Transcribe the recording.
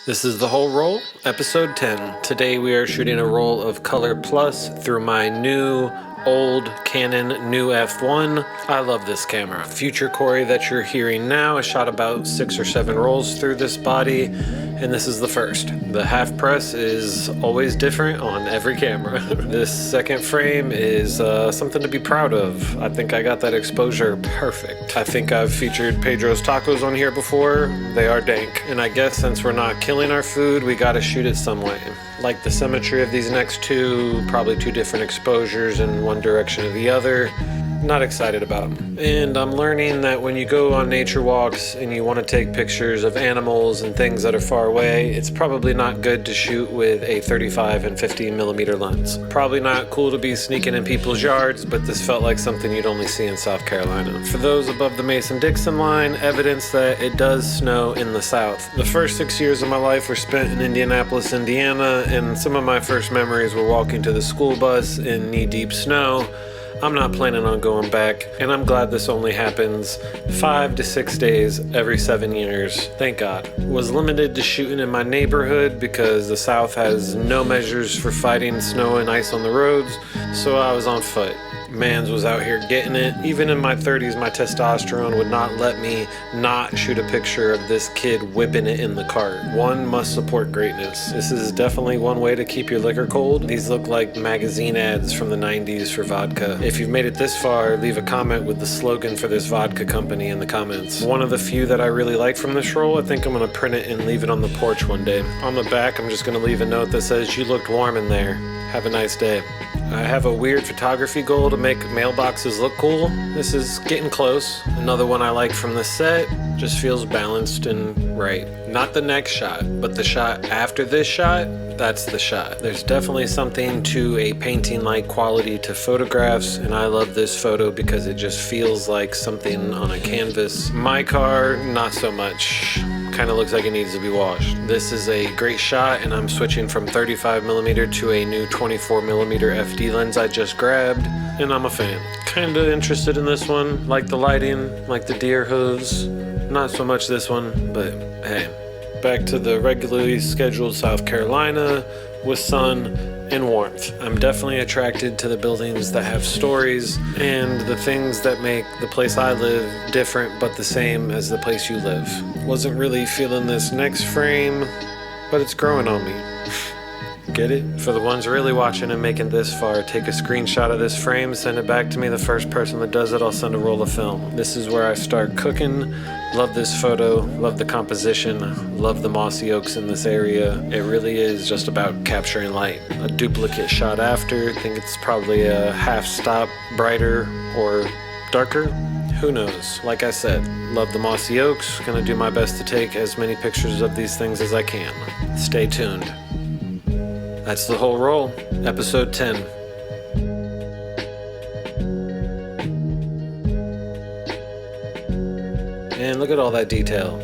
This is the whole roll, episode 10. Today we are shooting a roll of Color Plus through my new old Canon New F1. I love this camera. Future Corey that you're hearing now has shot about 6 or 7 rolls through this body, and this is the first. The half press is always different on every camera. This second frame is something to be proud of. I think I got that exposure perfect. I think I've featured Pedro's Tacos on here before. They are dank, and I guess since we're not killing our food, we gotta shoot it some way. Like the symmetry of these next two, probably 2 different exposures in one direction or the other. Not excited about them. And I'm learning that when you go on nature walks and you want to take pictures of animals and things that are far away, it's probably not good to shoot with a 35 and 50 millimeter lens. Probably not cool to be sneaking in people's yards, but this felt like something you'd only see in South Carolina. For those above the Mason-Dixon line, evidence that it does snow in the South. The first 6 years of my life were spent in Indianapolis, Indiana, and some of my first memories were walking to the school bus in knee-deep snow. I'm not planning on going back, and I'm glad this only happens 5 to 6 days every 7 years. Thank God. Was limited to shooting in my neighborhood because the South has no measures for fighting snow and ice on the roads, so I was on foot. Mans was out here getting it. Even in my 30s, my testosterone would not let me not shoot a picture of this kid whipping it in the cart. One must support greatness. This is definitely one way to keep your liquor cold. These look like magazine ads from the 90s for vodka. If you've made it this far, leave a comment with the slogan for this vodka company in the comments. One of the few that I really like from this roll, I think I'm gonna print it and leave it on the porch one day. On the back, I'm just gonna leave a note that says, "You looked warm in there. Have a nice day." I have a weird photography goal to make mailboxes look cool. This is getting close. Another one I like from the set. Just feels balanced and right. Not the next shot, but the shot after this shot, that's the shot. There's definitely something to a painting-like quality to photographs, and I love this photo because it just feels like something on a canvas. My car, not so much. Kind of looks like it needs to be washed. This is a great shot, and I'm switching from 35 millimeter to a new 24 millimeter FD lens I just grabbed, and I'm a fan. Kind of interested in this one, like the lighting, like the deer hooves. Not so much this one, but hey. Back to the regularly scheduled South Carolina with sun and warmth. I'm definitely attracted to the buildings that have stories and the things that make the place I live different but the same as the place you live. Wasn't really feeling this next frame, but it's growing on me. Get it? For the ones really watching and making this far, take a screenshot of this frame, send it back to me. The first person that does it, I'll send a roll of film. This is where I start cooking. Love this photo, love the composition, love the mossy oaks in this area. It really is just about capturing light. A duplicate shot after, I think it's probably a half stop brighter or darker. Who knows? Like I said, love the mossy oaks. Gonna do my best to take as many pictures of these things as I can. Stay tuned. That's the whole roll, episode 10. And look at all that detail.